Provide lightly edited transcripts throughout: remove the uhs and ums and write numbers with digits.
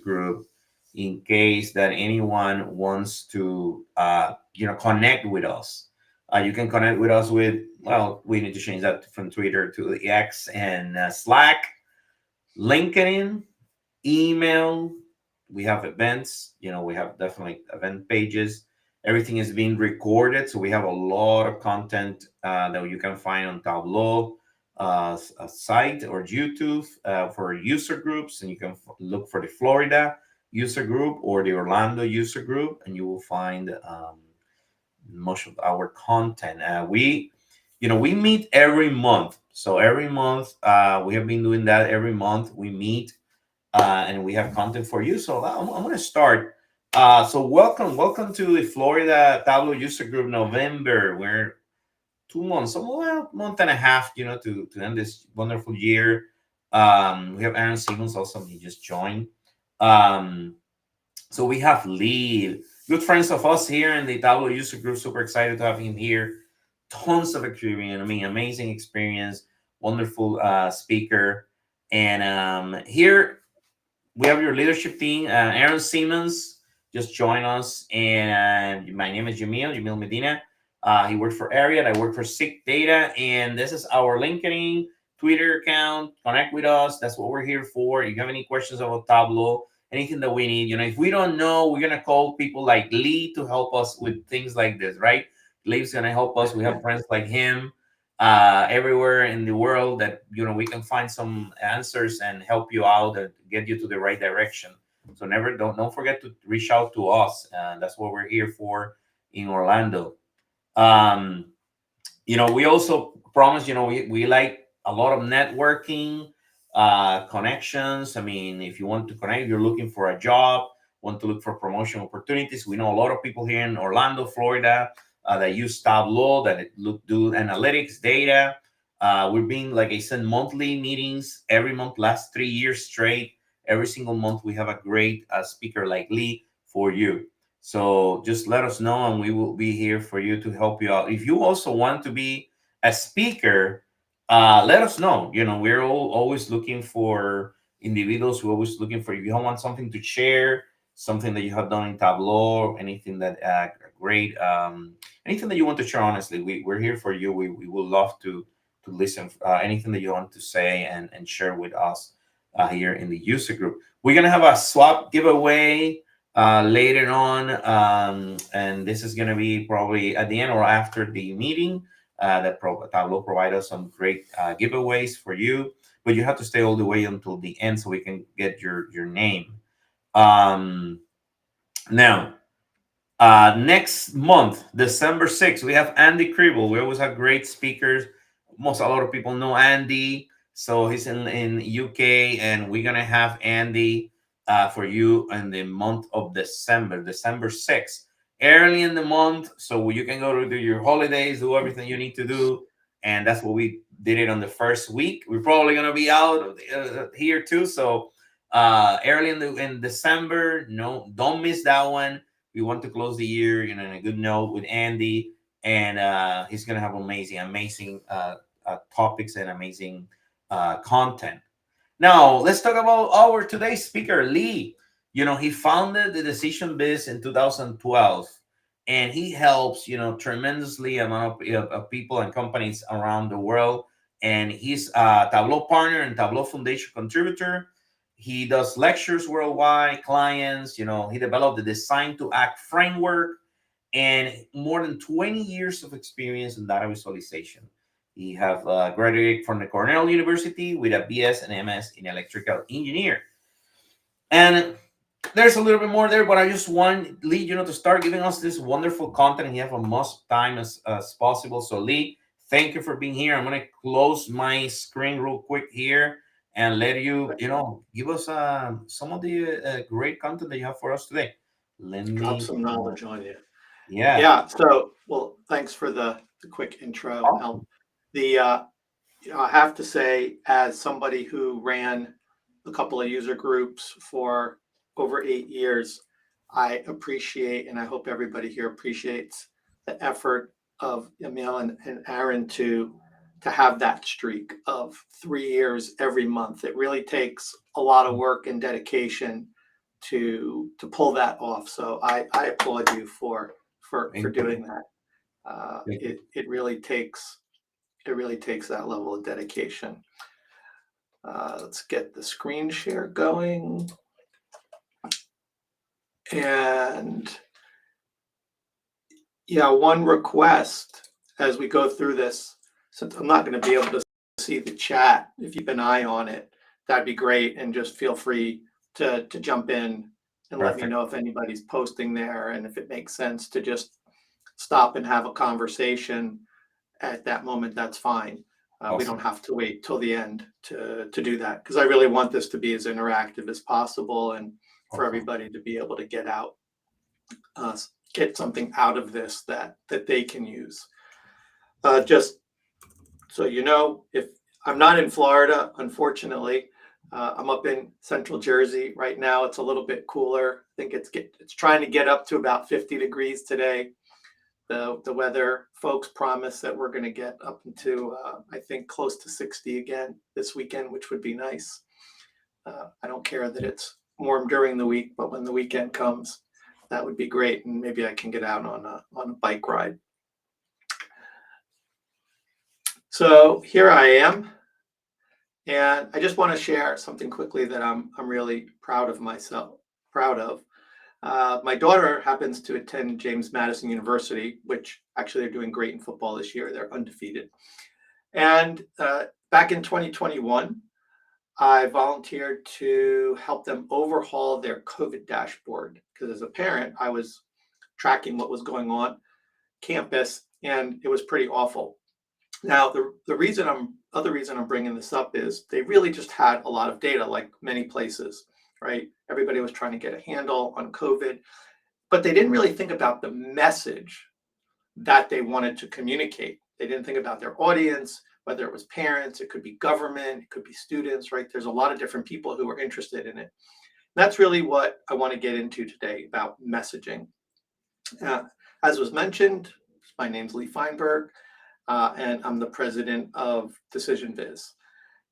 group in case that anyone wants to, connect with us. You can connect with us with, well, we need to change that from Twitter to X and Slack, LinkedIn, email. We have events. We have definitely event pages. Everything is being recorded, so we have a lot of content that you can find on Tableau, a site, or YouTube for user groups, and you can look for the Florida user group or the Orlando user group, and you will find most of our content. We meet every month. So every month, we have been doing that. Every month we meet, and we have content for you. So I'm going to start. So welcome to the Florida Tableau User Group November. We're 2 months, well, month and a half, to end this wonderful year. We have Aaron Simmons also. He just joined. Um, so we have Lee, good friends of us here in the Tableau User Group. Super excited to have him here. Tons of experience. I mean, amazing experience. Wonderful speaker. And here we have your leadership team. Aaron Simmons just joined us, and my name is Jamil Medina. He worked for Ariat. I work for Sick Data, and this is our LinkedIn, Twitter account. Connect with us. That's what we're here for. If you have any questions about Tableau, anything that we need, if we don't know, we're gonna call people like Lee to help us with things like this, right? Lee's gonna help us. We have friends like him everywhere in the world that we can find some answers and help you out and get you to the right direction. So never don't forget to reach out to us, and that's what we're here for in Orlando. um we also promise, we like a lot of networking, connections. I mean, if you want to connect, you're looking for a job, want to look for promotion opportunities, we know a lot of people here in Orlando, Florida, that use Tableau, that do analytics data. We're being, like I said, monthly meetings every month, last 3 years straight. Every single month we have a great speaker like Lee for you. So just let us know, and we will be here for you to help you out. If you also want to be a speaker, let us know. We're always looking for individuals. We're always looking for, if you want something to share, something that you have done in Tableau, anything that great, anything that you want to share. Honestly, we're here for you. We would love to listen. Anything that you want to say and share with us here in the user group. We're gonna have a swap giveaway later on, and this is going to be probably at the end or after the meeting. Tableau provide us some great giveaways for you, but you have to stay all the way until the end so we can get your name. um Now, next month, December 6th, we have Andy Kribel. We always have great speakers. A lot of people know Andy. So he's in UK, and we're gonna have Andy for you in the month of December 6th, early in the month, so you can go to do your holidays, do everything you need to do. And that's what we did it on the first week. We're probably gonna be out here too. So early in December, no, don't miss that one. We want to close the year, in a good note with Andy, and he's gonna have amazing topics and amazing content. Now, let's talk about our today's speaker, Lee. He founded the Decision Biz in 2012, and he helps, tremendously amount of people and companies around the world. And he's a Tableau partner and Tableau Foundation contributor. He does lectures worldwide, clients. He developed the Design to Act framework, and more than 20 years of experience in data visualization. He have graduated from the Cornell University with a BS and MS in electrical engineer. And there's a little bit more there, but I just want Lee, to start giving us this wonderful content, and you have as much time as possible. So Lee, thank you for being here. I'm gonna close my screen real quick here and let you, give us some of the great content that you have for us today. Let Drop me, some knowledge on you. yeah, Yeah. So, well, thanks for the quick intro. awesome. The I have to say, as somebody who ran a couple of user groups for over 8 years, I appreciate, and I hope everybody here appreciates the effort of Emil and Aaron to have that streak of 3 years every month. It really takes a lot of work and dedication to pull that off. So I applaud you for Thank doing you. that. Thank you. It really takes that level of dedication. Let's get the screen share going. And yeah, one request as we go through this, since I'm not going to be able to see the chat, if you keep an eye on it, that'd be great. And just feel free to jump in and let me Perfect. know if anybody's posting there, and if it makes sense to just stop and have a conversation at that moment, that's fine. We don't Awesome. have to wait till the end to do that, because I really want this to be as interactive as possible, and for Awesome. everybody to be able to get something out of this that they can use. Just so you know, if I'm not in Florida, unfortunately, I'm up in central Jersey right now. It's a little bit cooler. I think it's trying to get up to about 50 degrees today. The weather folks promise that we're going to get up into I think close to 60 again this weekend, which would be nice. I don't care that it's warm during the week, but when the weekend comes, that would be great, and maybe I can get out on a bike ride. So here I am, and I just want to share something quickly that I'm really proud of myself. Proud of. My daughter happens to attend James Madison University, which actually they're doing great in football this year. They're undefeated. And back in 2021, I volunteered to help them overhaul their COVID dashboard, because as a parent, I was tracking what was going on campus, and it was pretty awful. Now, the other reason I'm bringing this up is they really just had a lot of data, like many places, right? Everybody was trying to get a handle on COVID, but they didn't really think about the message that they wanted to communicate. They didn't think about their audience, whether it was parents, it could be government, it could be students, right? There's a lot of different people who are interested in it. That's really what I want to get into today about messaging. Uh, as was mentioned, my name's Lee Feinberg, and I'm the president of Decision Viz.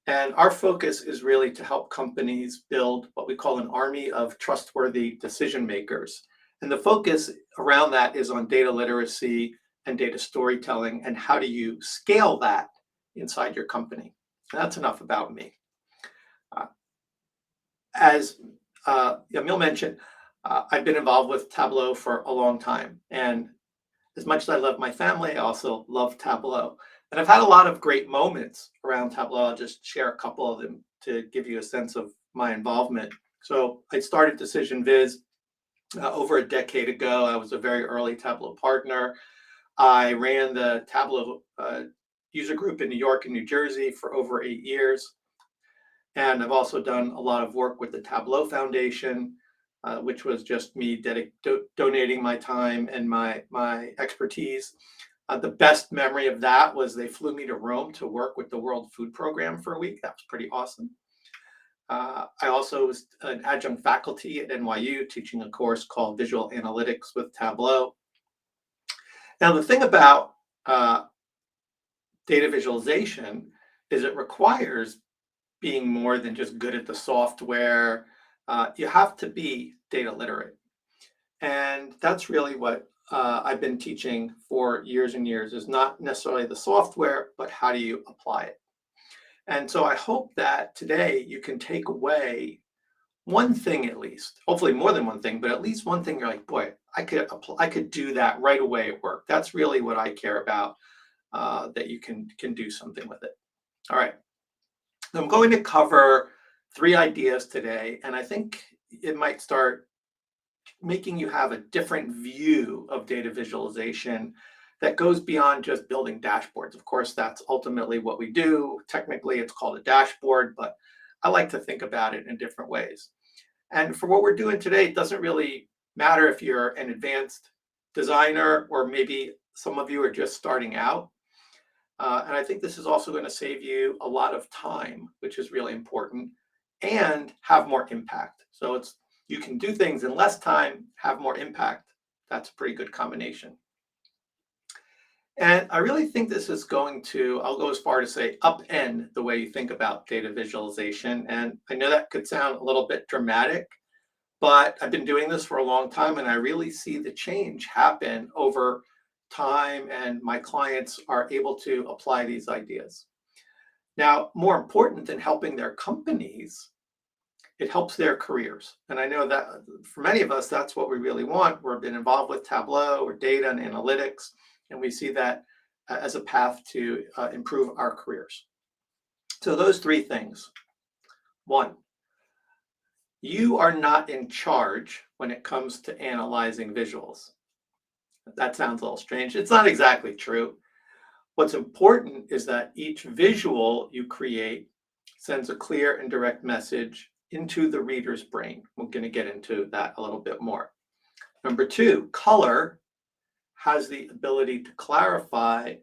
And our focus is really to help companies build what we call an army of trustworthy decision makers. And the focus around that is on data literacy and data storytelling, and how do you scale that inside your company. And that's enough about me. As Emil mentioned, I've been involved with Tableau for a long time. And as much as I love my family, I also love Tableau. And I've had a lot of great moments around Tableau. I'll just share a couple of them to give you a sense of my involvement. So I started Decision Viz over a decade ago. I was a very early Tableau partner. I ran the Tableau user group in New York and New Jersey for over 8 years. And I've also done a lot of work with the Tableau Foundation, which was just me donating my time and my expertise. The best memory of that was they flew me to Rome to work with the World Food Program for a week. That was pretty awesome. I also was an adjunct faculty at NYU teaching a course called Visual Analytics with Tableau. Now, the thing about data visualization is it requires being more than just good at the software. You have to be data literate. And that's really what I've been teaching for years and years, is not necessarily the software, but how do you apply it? And so I hope that today you can take away one thing, at least, hopefully more than one thing, but at least one thing you're like, boy, I could do that right away at work. That's really what I care about, that you can do something with it. All right. I'm going to cover 3 ideas today, and I think it might start making you have a different view of data visualization that goes beyond just building dashboards. Of course, that's ultimately what we do. Technically, it's called a dashboard, but I like to think about it in different ways. And for what we're doing today, it doesn't really matter if you're an advanced designer or maybe some of you are just starting out. And I think this is also going to save you a lot of time, which is really important, and have more impact. So you can do things in less time, have more impact. That's a pretty good combination. And I really think this is going to, I'll go as far to say, upend the way you think about data visualization. And I know that could sound a little bit dramatic, but I've been doing this for a long time and I really see the change happen over time, and my clients are able to apply these ideas. Now, more important than helping their companies, it helps their careers. And I know that for many of us, that's what we really want. We've been involved with Tableau or data and analytics, and we see that as a path to improve our careers. So those three things. One, you are not in charge when it comes to analyzing visuals. That sounds a little strange. It's not exactly true. What's important is that each visual you create sends a clear and direct message into the reader's brain. We're going to get into that a little bit more. Number two, color has the ability to clarify,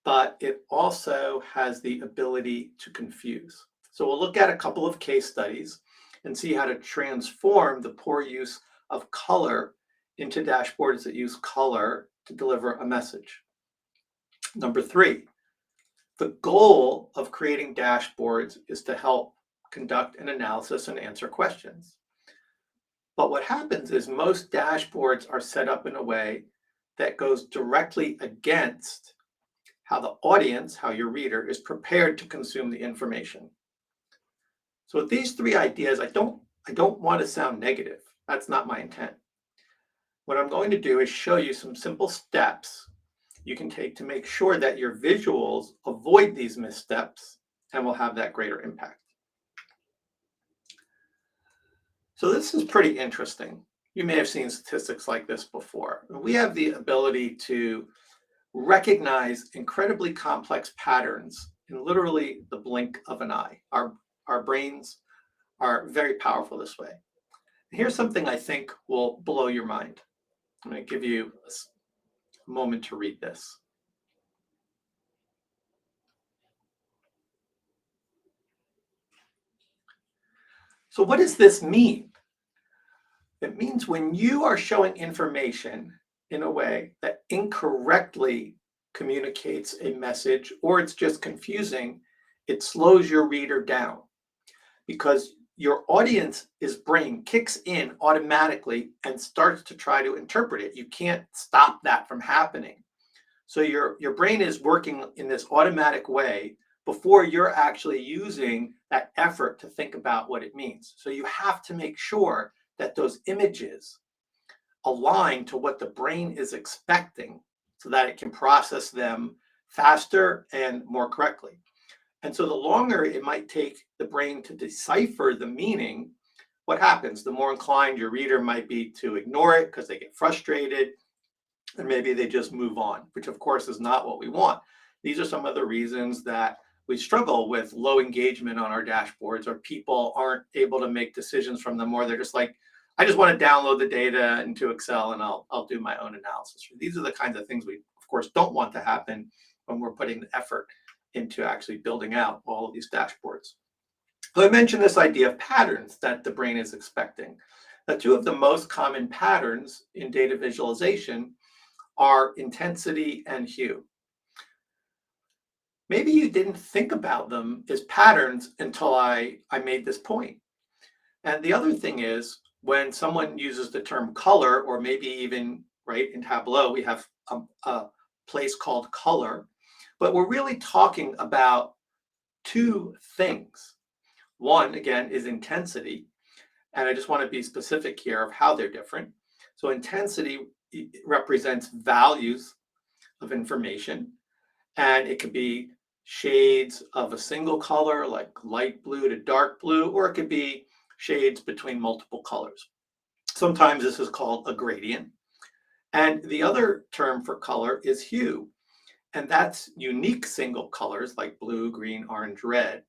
but it also has the ability to confuse. So we'll look at a couple of case studies and see how to transform the poor use of color into dashboards that use color to deliver a message. Number three, the goal of creating dashboards is to help conduct an analysis and answer questions. But what happens is most dashboards are set up in a way that goes directly against how the audience, how your reader, is prepared to consume the information. So with these three ideas, I don't want to sound negative. That's not my intent. What I'm going to do is show you some simple steps you can take to make sure that your visuals avoid these missteps and will have that greater impact. So this is pretty interesting. You may have seen statistics like this before. We have the ability to recognize incredibly complex patterns in literally the blink of an eye. Our brains are very powerful this way. Here's something I think will blow your mind. I'm going to give you a moment to read this. So what does this mean? It means when you are showing information in a way that incorrectly communicates a message, or it's just confusing, it slows your reader down because your audience's brain kicks in automatically and starts to try to interpret it. You can't stop that from happening. So your brain is working in this automatic way before you're actually using that effort to think about what it means. So you have to make sure that those images align to what the brain is expecting so that it can process them faster and more correctly. And so the longer it might take the brain to decipher the meaning, what happens? The more inclined your reader might be to ignore it because they get frustrated, and maybe they just move on, which of course is not what we want. These are some of the reasons that we struggle with low engagement on our dashboards, or people aren't able to make decisions from them, or they're just like, I just want to download the data into Excel and I'll do my own analysis. These are the kinds of things we, of course, don't want to happen when we're putting the effort into actually building out all of these dashboards. So I mentioned this idea of patterns that the brain is expecting. Now, two of the most common patterns in data visualization are intensity and hue. Maybe you didn't think about them as patterns until I made this point. And the other thing is, when someone uses the term color, or maybe even right in Tableau, we have a place called color, but we're really talking about two things. One, again, is intensity. And I just want to be specific here of how they're different. So intensity represents values of information, and it could be shades of a single color like light blue to dark blue, or it could be shades between multiple colors. Sometimes this is called a gradient. And the other term for color is hue, and that's unique single colors like blue, green, orange, red.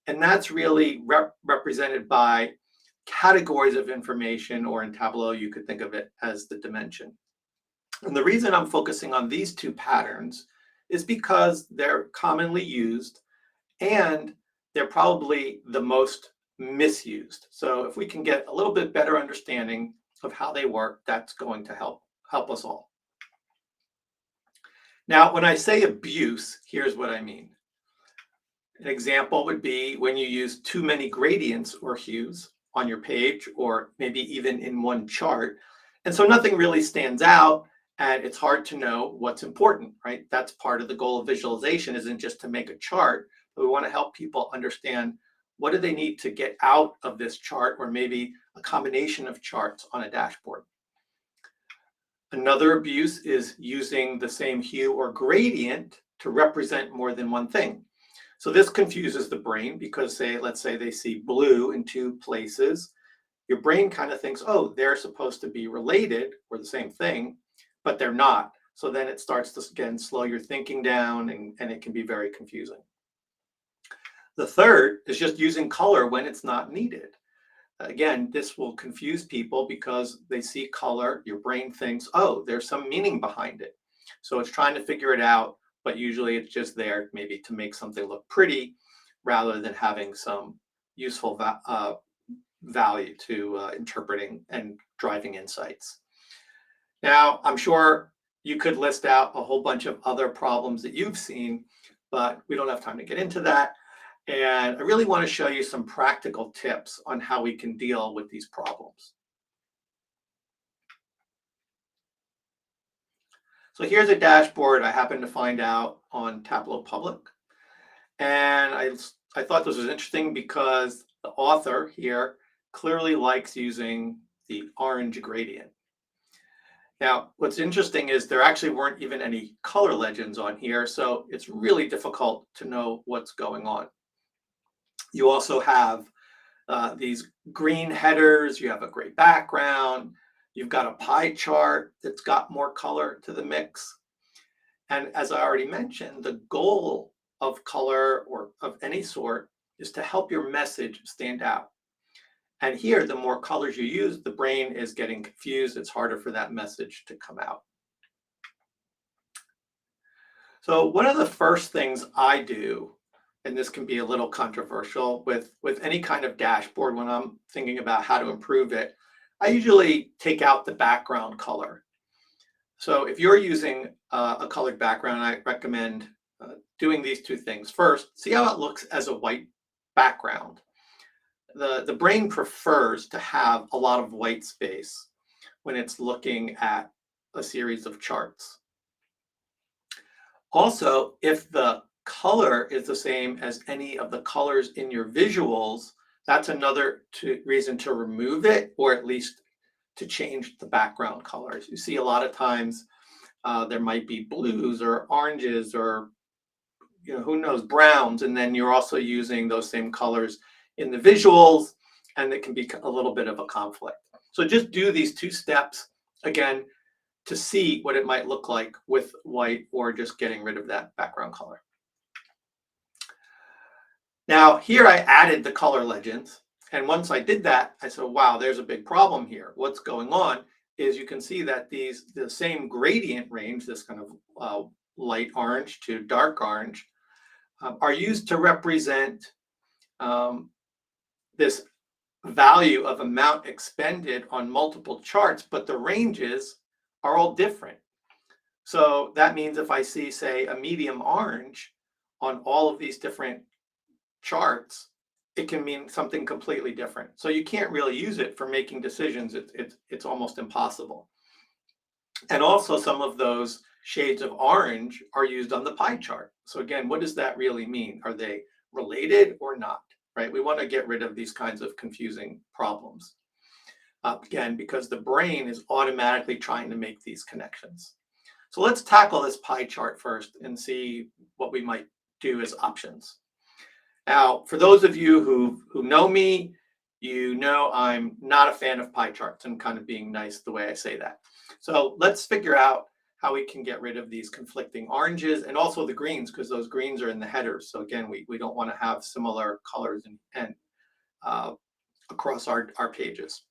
And that's really represented by categories of information, or in Tableau, you could think of it as the dimension. And the reason I'm focusing on these two patterns is because they're commonly used and they're probably the most misused. So if we can get a little bit better understanding of how they work, that's going to help us all. Now, when I say abuse, here's what I mean. An example would be when you use too many gradients or hues on your page, or maybe even in one chart. And so nothing really stands out, and it's hard to know what's important, right? That's part of the goal of visualization, isn't just to make a chart, but we want to help people understand what do they need to get out of this chart, or maybe a combination of charts on a dashboard. Another abuse is using the same hue or gradient to represent more than one thing. So this confuses the brain because let's say they see blue in two places. Your brain kind of thinks, oh, they're supposed to be related or the same thing, but they're not. So then it starts to, again, slow your thinking down, and it can be very confusing. The third is just using color when it's not needed. Again, this will confuse people because they see color, your brain thinks, oh, there's some meaning behind it. So it's trying to figure it out, but usually it's just there maybe to make something look pretty rather than having some useful value to interpreting and driving insights. Now, I'm sure you could list out a whole bunch of other problems that you've seen, but we don't have time to get into that. And I really want to show you some practical tips on how we can deal with these problems. So here's a dashboard I happened to find out on Tableau Public. And I thought this was interesting because the author here clearly likes using the orange gradient. Now, what's interesting is there actually weren't even any color legends on here, so it's really difficult to know what's going on. You also have these green headers, you have a gray background, you've got a pie chart that's got more color to the mix. And as I already mentioned, the goal of color or of any sort is to help your message stand out. And here, the more colors you use, the brain is getting confused. It's harder for that message to come out. So one of the first things I do, and this can be a little controversial with any kind of dashboard when I'm thinking about how to improve it, I usually take out the background color. So if you're using a colored background, I recommend doing these two things. First, see how it looks as a white background. The brain prefers to have a lot of white space when it's looking at a series of charts. Also, if the color is the same as any of the colors in your visuals, that's another reason to remove it, or at least to change the background colors. You see a lot of times there might be blues or oranges or who knows, browns, and then you're also using those same colors in the visuals, and it can be a little bit of a conflict. So just do these two steps again to see what it might look like with white or just getting rid of that background color. Now here I added the color legends, and once I did that, I said, wow, there's a big problem here. What's going on is you can see that the same gradient range, this kind of light orange to dark orange, are used to represent this value of amount expended on multiple charts, but the ranges are all different. So that means if I see, say, a medium orange on all of these different charts, it can mean something completely different. So you can't really use it for making decisions. It's almost impossible. And also some of those shades of orange are used on the pie chart. So again, what does that really mean? Are they related or not? Right? We want to get rid of these kinds of confusing problems. Again, because the brain is automatically trying to make these connections. So let's tackle this pie chart first and see what we might do as options. Now, for those of you who know me, you know I'm not a fan of pie charts. I'm kind of being nice the way I say that. So let's figure out how we can get rid of these conflicting oranges and also the greens, because those greens are in the headers. So again, we don't want to have similar colors and across our pages.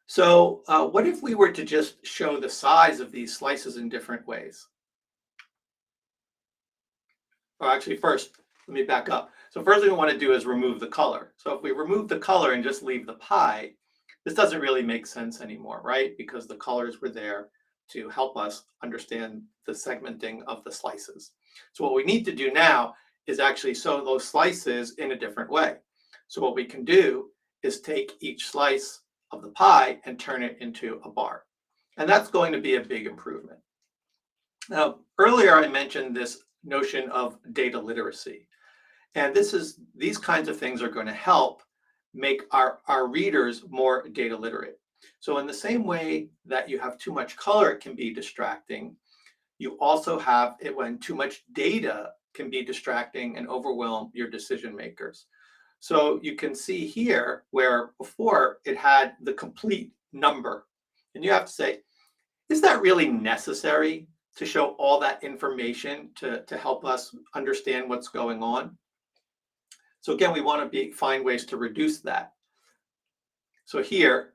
So what if we were to just show the size of these slices in different ways? Or actually, first, let me back up. So first thing we want to do is remove the color. So if we remove the color and just leave the pie, this doesn't really make sense anymore, right? Because the colors were there to help us understand the segmenting of the slices. So what we need to do now is actually show those slices in a different way. So what we can do is take each slice of the pie and turn it into a bar. And that's going to be a big improvement. Now, earlier I mentioned this notion of data literacy. And these kinds of things are going to help make our readers more data literate. So in the same way that you have too much color, it can be distracting. You also have it when too much data can be distracting and overwhelm your decision makers. So you can see here where before it had the complete number. And you have to say, is that really necessary to show all that information to help us understand what's going on? So again, we want to find ways to reduce that. So here,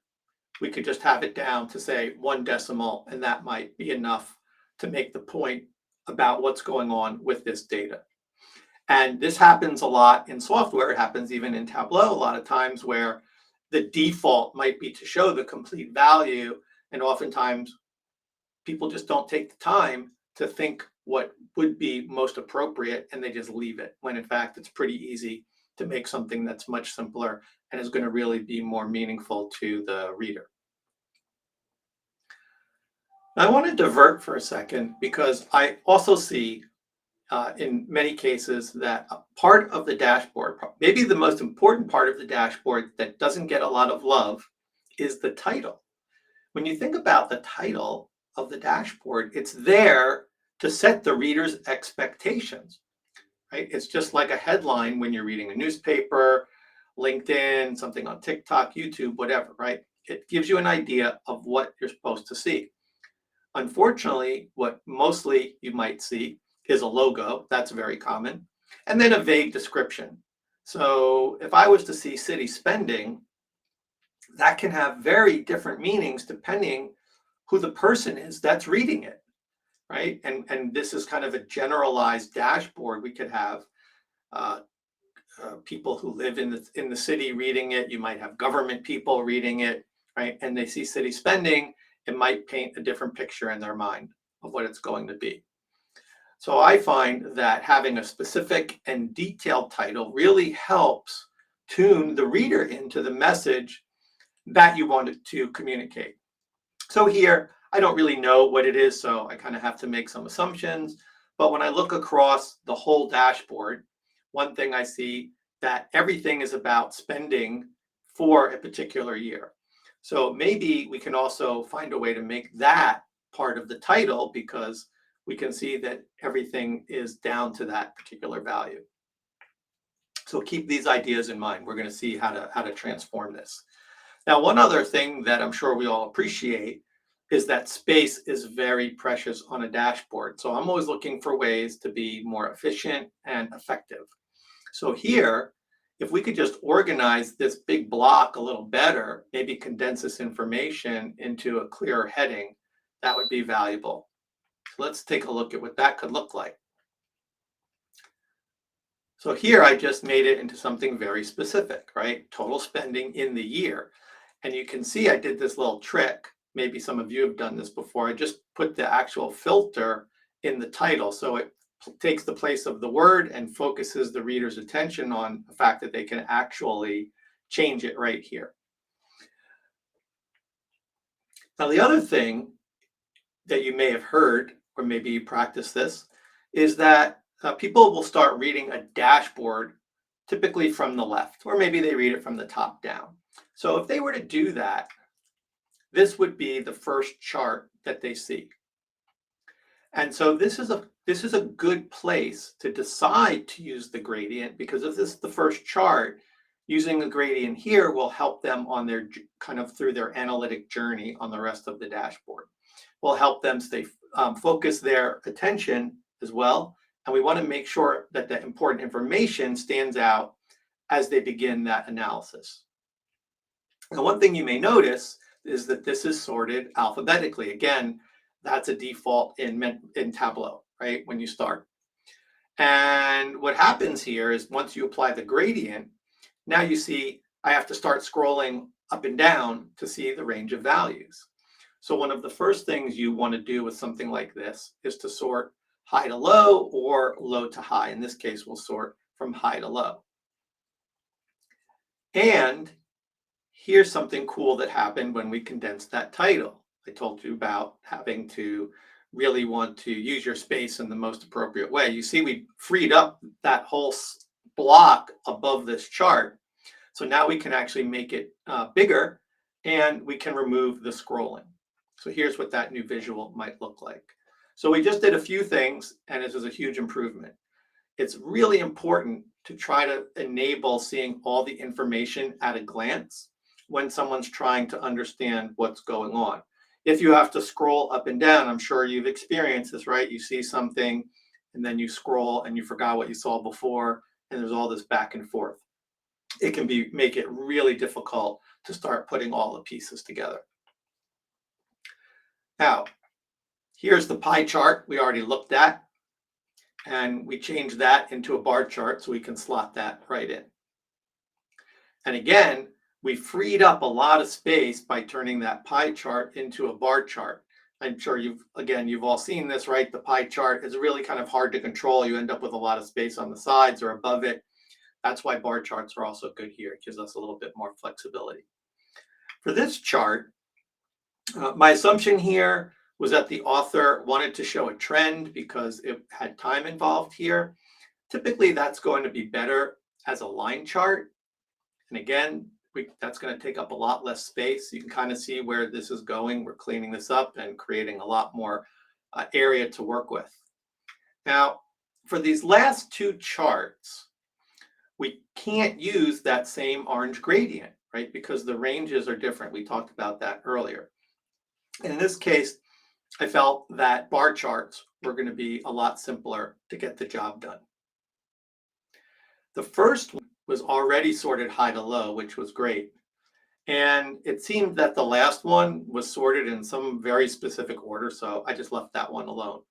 we could just have it down to say 1 decimal, and that might be enough to make the point about what's going on with this data. And this happens a lot in software. It happens even in Tableau a lot of times where the default might be to show the complete value. And oftentimes people just don't take the time to think what would be most appropriate, and they just leave it, when in fact it's pretty easy to make something that's much simpler and is going to really be more meaningful to the reader. Now, I want to divert for a second because I also see in many cases that a part of the dashboard, maybe the most important part of the dashboard that doesn't get a lot of love, is the title. When you think about the title of the dashboard, it's there to set the reader's expectations, right? It's just like a headline when you're reading a newspaper, LinkedIn, something on TikTok, YouTube, whatever, right? It gives you an idea of what you're supposed to see. Unfortunately, what mostly you might see is a logo. That's very common. And then a vague description. So if I was to see city spending, that can have very different meanings depending who the person is that's reading it, right? And this is kind of a generalized dashboard. We could have people who live in the city reading it. You might have government people reading it, right? And they see city spending. It might paint a different picture in their mind of what it's going to be. So I find that having a specific and detailed title really helps tune the reader into the message that you wanted to communicate. So here, I don't really know what it is, so I kind of have to make some assumptions. But when I look across the whole dashboard, one thing I see that everything is about spending for a particular year. So maybe we can also find a way to make that part of the title, because we can see that everything is down to that particular value. So keep these ideas in mind. We're going to see how to transform this. Now, one other thing that I'm sure we all appreciate is that space is very precious on a dashboard. So I'm always looking for ways to be more efficient and effective. So here, if we could just organize this big block a little better, maybe condense this information into a clearer heading, that would be valuable. So let's take a look at what that could look like. So here I just made it into something very specific, right? Total spending in the year. And you can see I did this little trick. Maybe some of you have done this before. I just put the actual filter in the title. So it takes the place of the word and focuses the reader's attention on the fact that they can actually change it right here. Now, the other thing that you may have heard, or maybe you practice this, is that people will start reading a dashboard typically from the left, or maybe they read it from the top down. So if they were to do that, this would be the first chart that they see. And so this is a good place to decide to use the gradient, because if this is the first chart, using the gradient here will help them on their kind of through their analytic journey on the rest of the dashboard. Will help them stay focus their attention as well. And we want to make sure that the important information stands out as they begin that analysis. Now, one thing you may notice is that this is sorted alphabetically. Again, that's a default in Tableau, right, when you start. And what happens here is once you apply the gradient, now you see I have to start scrolling up and down to see the range of values. So one of the first things you want to do with something like this is to sort high to low or low to high. In this case, we'll sort from high to low. And here's something cool that happened when we condensed that title. I told you about having to really want to use your space in the most appropriate way. You see, we freed up that whole block above this chart. So now we can actually make it bigger, and we can remove the scrolling. So here's what that new visual might look like. So we just did a few things, and this is a huge improvement. It's really important to try to enable seeing all the information at a glance when someone's trying to understand what's going on. If you have to scroll up and down, I'm sure you've experienced this, right? You see something and then you scroll and you forgot what you saw before, and there's all this back and forth. It can make it really difficult to start putting all the pieces together. Now, here's the pie chart we already looked at, and we changed that into a bar chart so we can slot that right in. And again, we freed up a lot of space by turning that pie chart into a bar chart. I'm sure you've all seen this, right? The pie chart is really kind of hard to control. You end up with a lot of space on the sides or above it. That's why bar charts are also good here. It gives us a little bit more flexibility. For this chart, my assumption here was that the author wanted to show a trend because it had time involved here. Typically, that's going to be better as a line chart. And again, that's going to take up a lot less space. You can kind of see where this is going. We're cleaning this up and creating a lot more area to work with. Now, for these last two charts, we can't use that same orange gradient, right? Because the ranges are different. We talked about that earlier. And in this case, I felt that bar charts were going to be a lot simpler to get the job done. The first one was already sorted high to low, which was great. And it seemed that the last one was sorted in some very specific order, so I just left that one alone.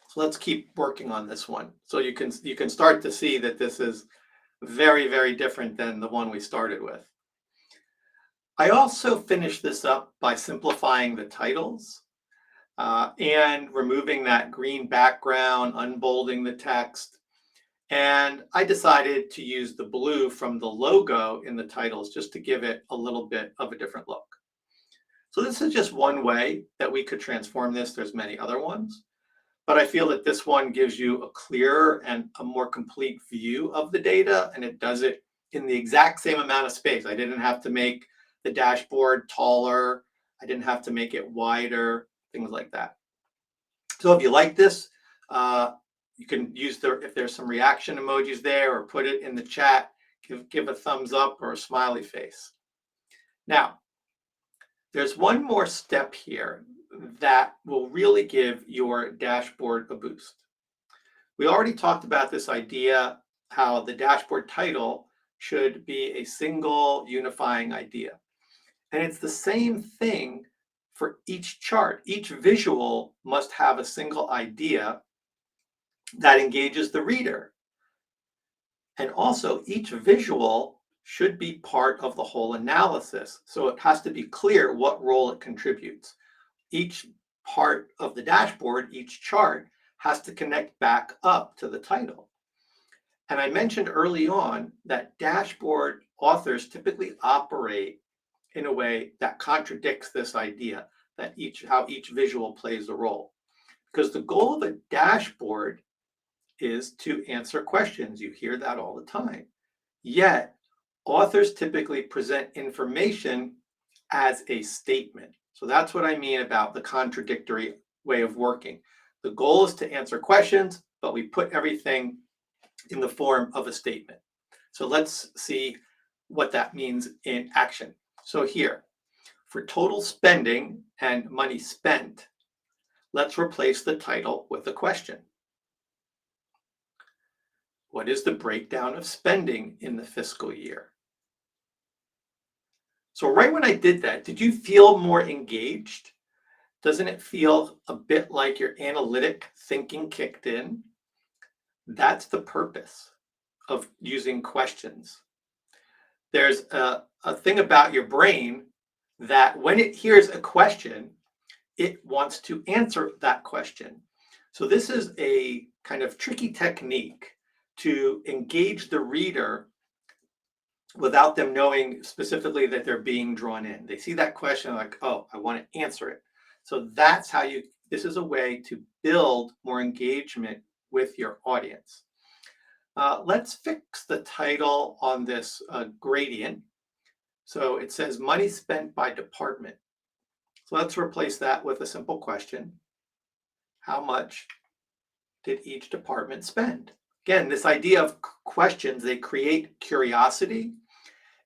So let's keep working on this one. So you can start to see that this is very, very different than the one we started with. I also finished this up by simplifying the titles and removing that green background, unbolding the text. And I decided to use the blue from the logo in the titles just to give it a little bit of a different look. So this is just one way that we could transform this. There's many other ones, but I feel that this one gives you a clearer and a more complete view of the data, and it does it in the exact same amount of space. I didn't have to make the dashboard taller. I didn't have to make it wider, things like that. So if you like this, you can use if there's some reaction emojis there, or put it in the chat, give a thumbs up or a smiley face. Now, there's one more step here that will really give your dashboard a boost. We already talked about this idea, how the dashboard title should be a single unifying idea. And it's the same thing for each chart. Each visual must have a single idea that engages the reader. And also, each visual should be part of the whole analysis. So it has to be clear what role it contributes. Each part of the dashboard, each chart, has to connect back up to the title. And I mentioned early on that dashboard authors typically operate in a way that contradicts this idea that how each visual plays a role. Because the goal of a dashboard is to answer questions. You hear that all the time. Yet, authors typically present information as a statement. So that's what I mean about the contradictory way of working. The goal is to answer questions, but we put everything in the form of a statement. So let's see what that means in action. So here, for total spending and money spent, let's replace the title with a question. What is the breakdown of spending in the fiscal year? So right when I did that, did you feel more engaged? Doesn't it feel a bit like your analytic thinking kicked in? That's the purpose of using questions. There's a thing about your brain that when it hears a question, it wants to answer that question. So this is a kind of tricky technique to engage the reader without them knowing specifically that they're being drawn in. They see that question like, oh, I want to answer it. So that's how this is a way to build more engagement with your audience. Let's fix the title on this gradient. So it says money spent by department. So let's replace that with a simple question. How much did each department spend? Again, this idea of questions, they create curiosity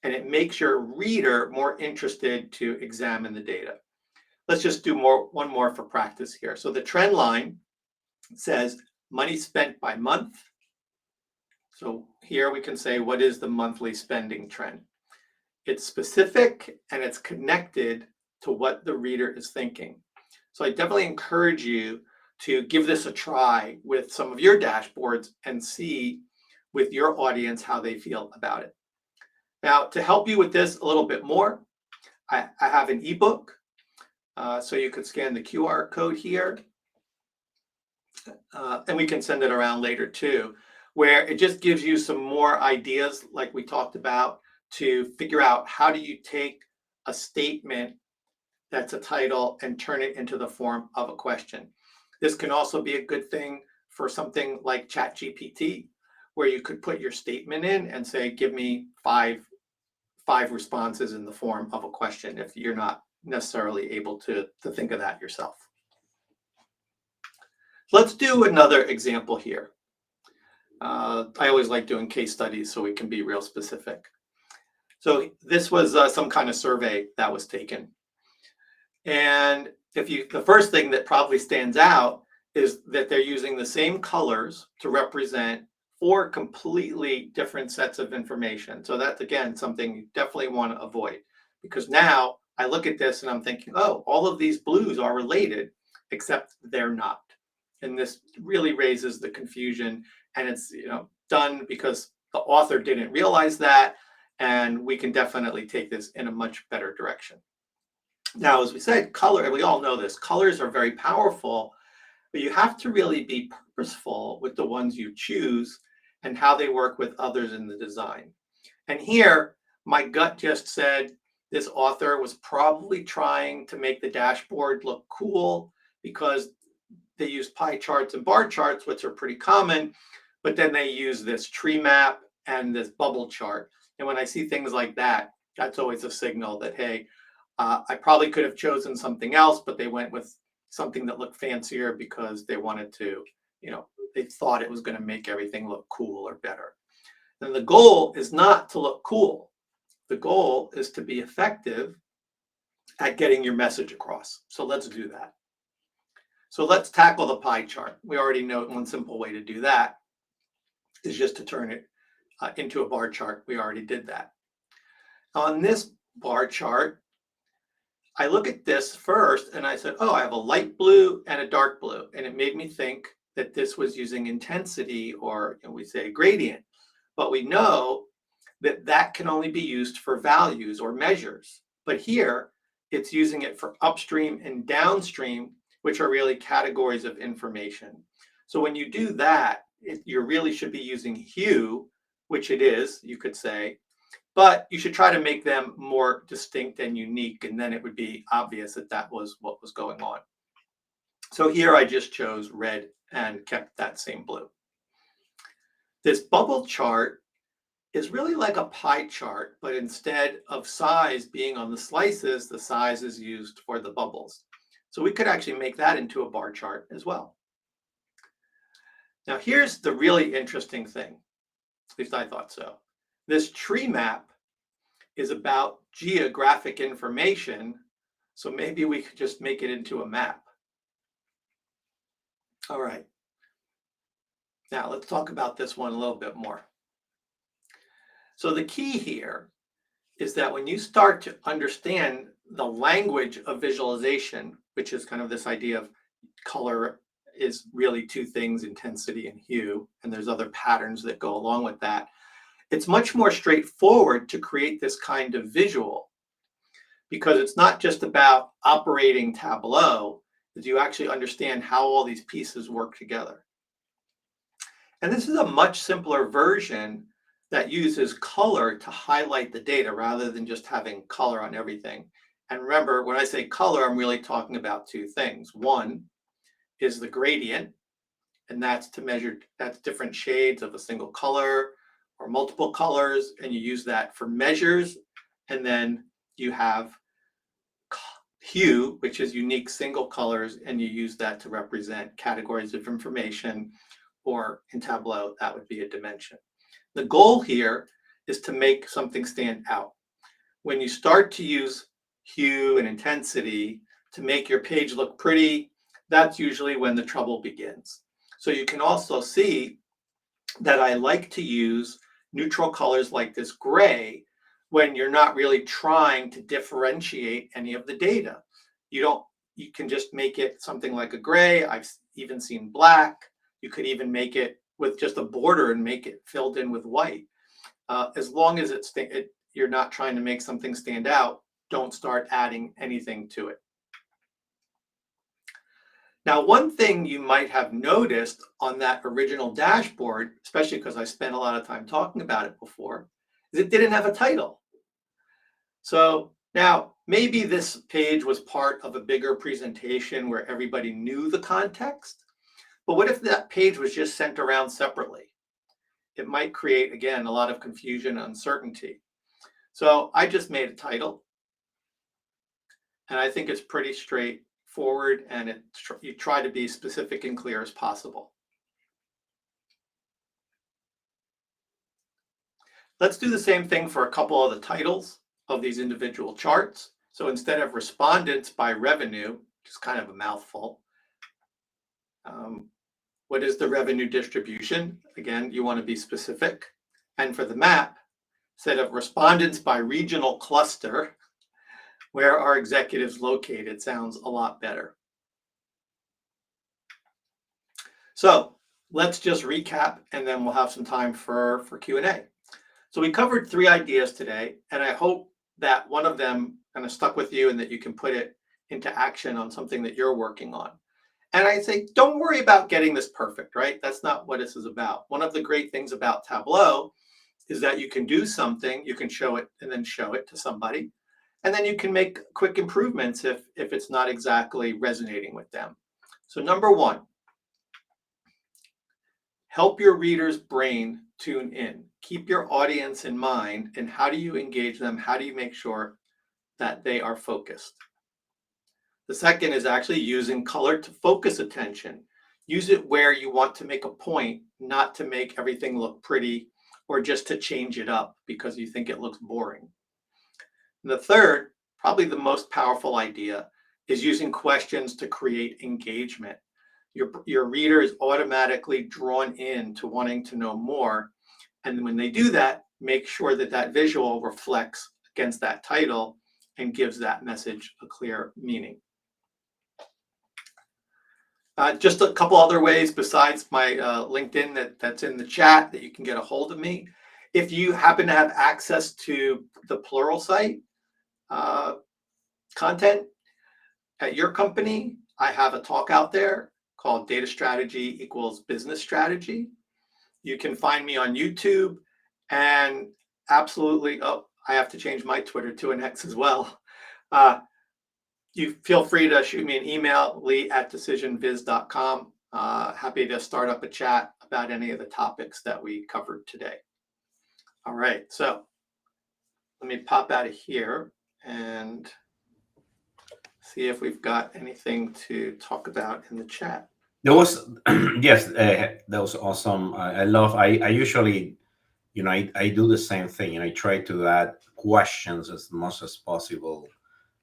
and it makes your reader more interested to examine the data. Let's just do one more for practice here. So the trend line says money spent by month. So here we can say, what is the monthly spending trend? It's specific and it's connected to what the reader is thinking. So I definitely encourage you to give this a try with some of your dashboards and see with your audience how they feel about it. Now, to help you with this a little bit more, I have an ebook. So you could scan the QR code here. And we can send it around later too, where it just gives you some more ideas like we talked about to figure out how do you take a statement that's a title and turn it into the form of a question. This can also be a good thing for something like ChatGPT, where you could put your statement in and say, give me five responses in the form of a question if you're not necessarily able to think of that yourself. Let's do another example here. I always like doing case studies so we can be real specific. So this was some kind of survey that was taken. And the first thing that probably stands out is that they're using the same colors to represent 4 completely different sets of information. So that's, again, something you definitely want to avoid, because now I look at this and I'm thinking, oh, all of these blues are related, except they're not. And this really raises the confusion, and it's done because the author didn't realize that, and we can definitely take this in a much better direction. Now, as we said, color, and we all know this, colors are very powerful, but you have to really be purposeful with the ones you choose and how they work with others in the design. And here, my gut just said this author was probably trying to make the dashboard look cool because they use pie charts and bar charts, which are pretty common, but then they use this tree map and this bubble chart. And when I see things like that, that's always a signal that, hey, I probably could have chosen something else, but they went with something that looked fancier because they wanted to, they thought it was going to make everything look cool or better. And the goal is not to look cool. The goal is to be effective at getting your message across. So let's do that. So let's tackle the pie chart. We already know one simple way to do that is just to turn it into a bar chart. We already did that. On this bar chart, I look at this first and I said, oh, I have a light blue and a dark blue. And it made me think that this was using intensity, or we say a gradient. But we know that that can only be used for values or measures. But here, it's using it for upstream and downstream, which are really categories of information. So when you do that, you really should be using hue, which it is, you could say, but you should try to make them more distinct and unique, and then it would be obvious that that was what was going on. So here I just chose red and kept that same blue. This bubble chart is really like a pie chart, but instead of size being on the slices, the size is used for the bubbles. So we could actually make that into a bar chart as well. Now here's the really interesting thing, at least I thought so. This tree map is about geographic information, so maybe we could just make it into a map. All right. Now let's talk about this one a little bit more. So the key here is that when you start to understand the language of visualization, which is kind of this idea of color is really 2 things, intensity and hue, and there's other patterns that go along with that, it's much more straightforward to create this kind of visual, because it's not just about operating Tableau, that you actually understand how all these pieces work together. And this is a much simpler version that uses color to highlight the data rather than just having color on everything. And remember, when I say color, I'm really talking about two things. One is the gradient, and that's to measure, that's different shades of a single color or multiple colors, and you use that for measures. And then you have hue, which is unique single colors, and you use that to represent categories of information, or in Tableau, that would be a dimension. The goal here is to make something stand out. When you start to use hue and intensity to make your page look pretty, that's usually when the trouble begins. So you can also see that I like to use neutral colors like this gray when you're not really trying to differentiate any of the data. You can just make it something like a gray. I've even seen black. You could even make it with just a border and make it filled in with white. As long as you're not trying to make something stand out, don't start adding anything to it. Now, one thing you might have noticed on that original dashboard, especially because I spent a lot of time talking about it before, is it didn't have a title. So now maybe this page was part of a bigger presentation where everybody knew the context, but what if that page was just sent around separately? It might create, again, a lot of confusion and uncertainty. So I just made a title, and I think it's pretty straightforward, and you try to be specific and clear as possible. Let's do the same thing for a couple of the titles of these individual charts. So instead of respondents by revenue, which is kind of a mouthful, what is the revenue distribution? Again, you want to be specific. And for the map, instead of respondents by regional cluster, where are executives located, sounds a lot better. So let's just recap, and then we'll have some time for Q&A. So we covered 3 ideas today, and I hope that one of them kind of stuck with you and that you can put it into action on something that you're working on. And I say, don't worry about getting this perfect, right? That's not what this is about. One of the great things about Tableau is that you can do something, you can show it and then show it to somebody, and then you can make quick improvements if it's not exactly resonating with them. So number 1, help your reader's brain tune in. Keep your audience in mind, and how do you engage them? How do you make sure that they are focused? The second is actually using color to focus attention. Use it where you want to make a point, not to make everything look pretty or just to change it up because you think it looks boring. And the third, probably the most powerful idea, is using questions to create engagement. Your reader is automatically drawn in to wanting to know more. And when they do that, make sure that that visual reflects against that title and gives that message a clear meaning. Just a couple other ways besides my LinkedIn that's in the chat that you can get a hold of me. If you happen to have access to the Pluralsight content at your company, I have a talk out there called Data Strategy Equals Business Strategy. You can find me on YouTube, and absolutely, I have to change my Twitter to an X as well. You feel free to shoot me an email, lee@decisionviz.com. Happy to start up a chat about any of the topics that we covered today. All right, so let me pop out of here and see if we've got anything to talk about in the chat. There was, yes, that was awesome. I love, I usually, I do the same thing, and I try to add questions as much as possible.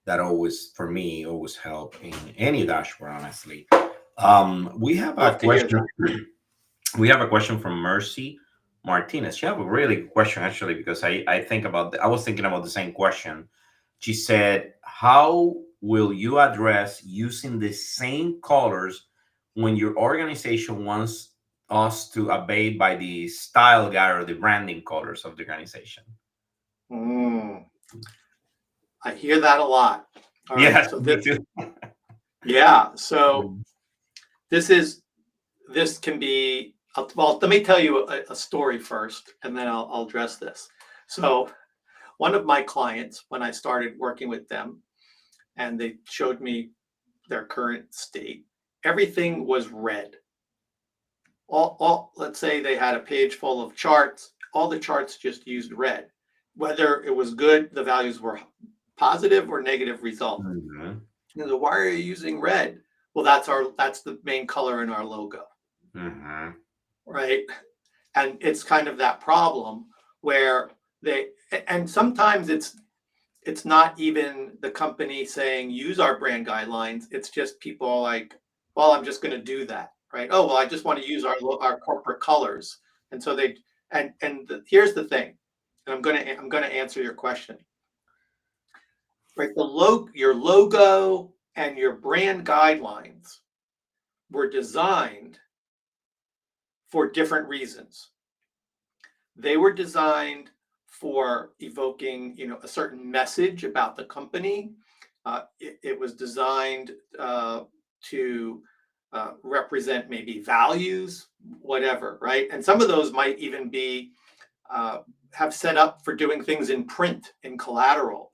That always, for me, always help in any dashboard, honestly. We have a Love to hear question. We have a question from Mercy Martinez. She have a really good question, actually, because I was thinking about the same question. She said, how will you address using the same colors when your organization wants us to abide by the style guide or the branding colors of the organization? I hear that a lot. All right, Yes, so me too. yeah, so this can be Well, let me tell you a story first, and then I'll address this. So, one of my clients, when I started working with them, and they showed me their current state, everything was red. Let's say they had a page full of charts. All the charts just used red. Whether it was good, the values were positive or negative result. Mhm. You know, why are you using red? Well, that's the main color in our logo, Mhm. right? And it's kind of that problem where they and sometimes it's not even the company saying use our brand guidelines. It's just people like, well, I'm just going to do that, right? Oh, well, I just want to use our corporate colors, and so they here's the thing, and I'm going to answer your question, right? Your logo and your brand guidelines were designed for different reasons. They were designed for evoking, a certain message about the company. It was designed to represent maybe values, whatever, right? And some of those might even be uh, have set up for doing things in print, in collateral.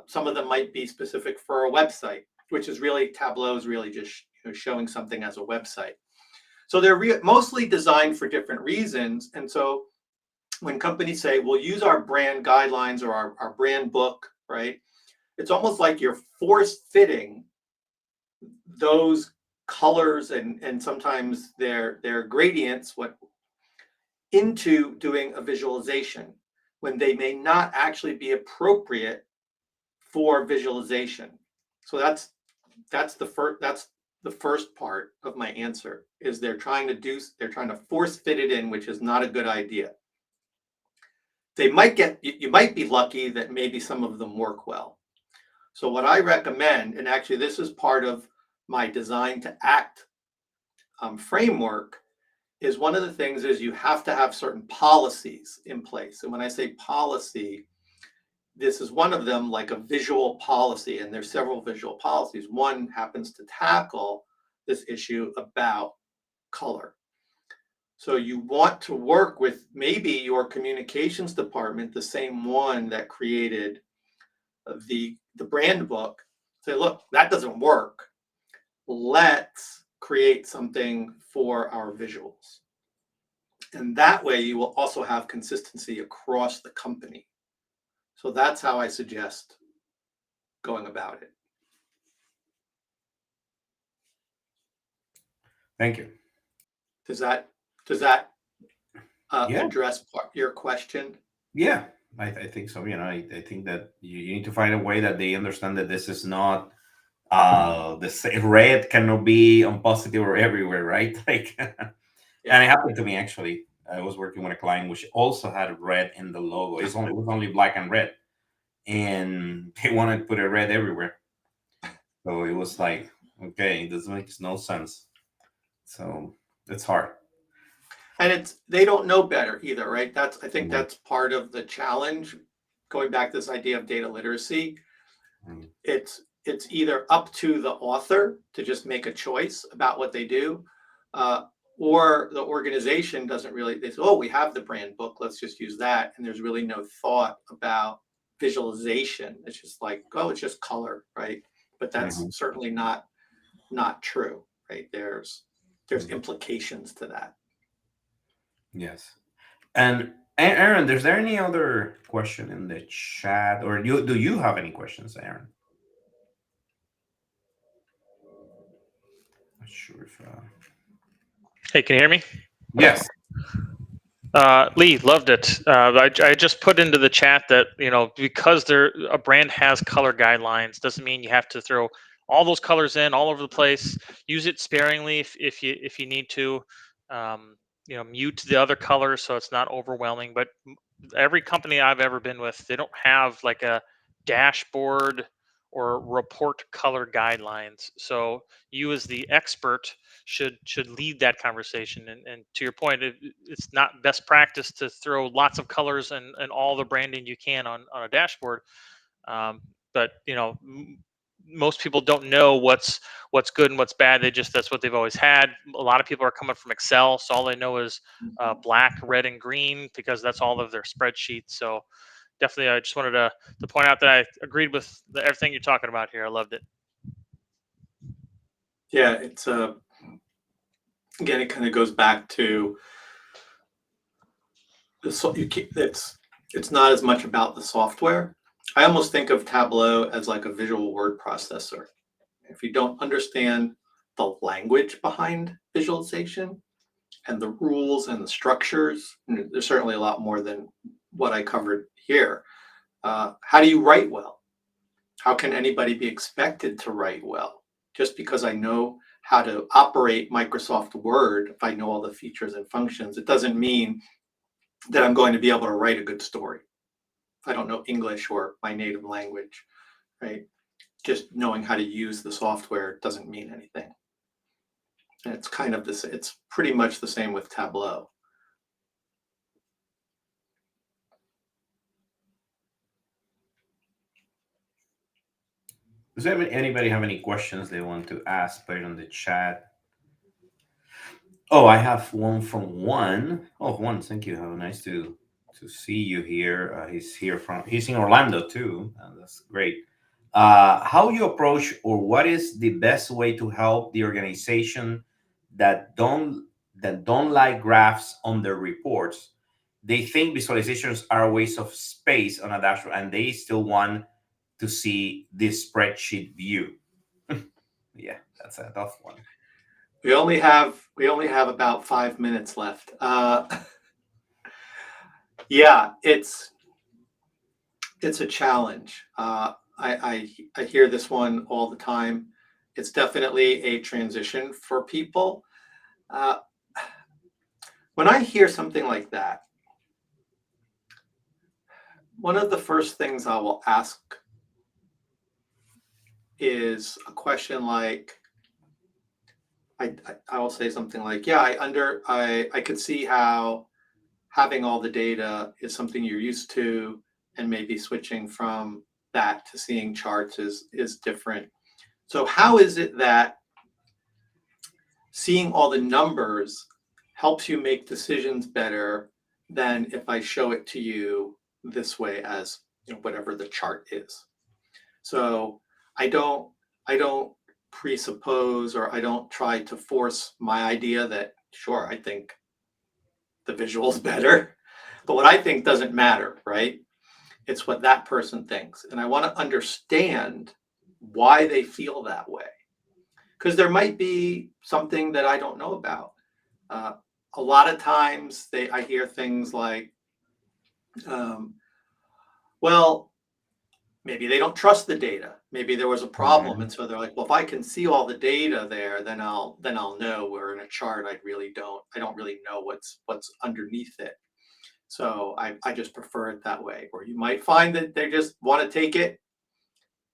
Some of them might be specific for a website, which is really Tableau is really just showing something as a website. So they're mostly designed for different reasons. And so when companies say, we'll use our brand guidelines or our brand book, right? It's almost like you're force fitting those colors and sometimes their gradients into doing a visualization when they may not actually be appropriate for visualization. So that's the first part of my answer is they're trying to force fit it in, which is not a good idea. You might be lucky that maybe some of them work well. So what I recommend, and actually this is part of my design to act framework, is one of the things is you have to have certain policies in place. And when I say policy, this is one of them, like a visual policy, and there's several visual policies. One happens to tackle this issue about color. So you want to work with maybe your communications department, the same one that created the brand book. Say, look, that doesn't work. Let's create something for our visuals. And that way you will also have consistency across the company. So that's how I suggest going about it. Thank you. Does that Yeah. address your question? Yeah. I think so. I think that you need to find a way that they understand that this is not red cannot be on positive or everywhere, right? Like, and Yeah. it happened to me actually. I was working with a client which also had red in the logo. It was only black and red, and they wanted to put a red everywhere. So it was like, okay, this makes no sense. So it's hard. And they don't know better either, right? I think Mhm, that's part of the challenge. Going back to this idea of data literacy, mhm, it's either up to the author to just make a choice about what they do, uh, or the organization doesn't really. They say, "Oh, we have the brand book. Let's just use that," and there's really no thought about visualization. It's just like, oh, it's just color, right? But that's mhm, certainly not true, right? There's mhm. implications to that. Yes. And Aaron, is there any other question in the chat, or do you have any questions, Aaron? Not sure if. Hey, can you hear me? Yes. Lee, loved it. I just put into the chat that because a brand has color guidelines doesn't mean you have to throw all those colors in all over the place. Use it sparingly if you need to. Um, mute the other colors so it's not overwhelming. But every company I've ever been with, they don't have like a dashboard or report color guidelines. So you as the expert should lead that conversation. And to your point, it's not best practice to throw lots of colors and all the branding you can on a dashboard. Um, but most people don't know what's good and what's bad. They just that's what they've always had. A lot of people are coming from Excel, so all they know is black, red, and green because that's all of their spreadsheets. So definitely, I just wanted to point out that I agreed with everything you're talking about here. I loved it. Yeah, it's again, it kind of goes back to it's not as much about the software. I almost think of Tableau as like a visual word processor. If you don't understand the language behind visualization and the rules and the structures, and there's certainly a lot more than what I covered here. How do you write well? How can anybody be expected to write well? Just because I know how to operate Microsoft Word, if I know all the features and functions, it doesn't mean that I'm going to be able to write a good story. If I don't know English or my native language, right? Just knowing how to use the software doesn't mean anything. And it's kind of this, it's pretty much the same with Tableau. Does anybody have any questions they want to ask? Put it on the chat. Oh, I have one from Juan. Oh, Juan, thank you. How nice to see you here. He's in Orlando too. That's great. How you approach or what is the best way to help the organization that don't like graphs on their reports? They think visualizations are a waste of space on a dashboard, and they still want to see this spreadsheet view. Yeah, that's a tough one. We only have about 5 minutes left. Yeah, it's a challenge. I hear this one all the time. It's definitely a transition for people. Uh, when I hear something like that, one of the first things I will ask is a question like, I will say something like, yeah, I could see how having all the data is something you're used to, and maybe switching from that to seeing charts is different. So how is it that seeing all the numbers helps you make decisions better than if I show it to you this way as whatever the chart is? So I don't presuppose, or I don't try to force my idea that sure, I think the visual's better, but what I think doesn't matter, right? It's what that person thinks. And I want to understand why they feel that way. Because there might be something that I don't know about. Uh, a lot of times I hear things like, um, well, maybe they don't trust the data. Maybe there was a problem. Mhm. And so they're like, well, if I can see all the data there, then I'll know, where in a chart I don't really know what's underneath it. So I just prefer it that way. Or you might find that they just want to take it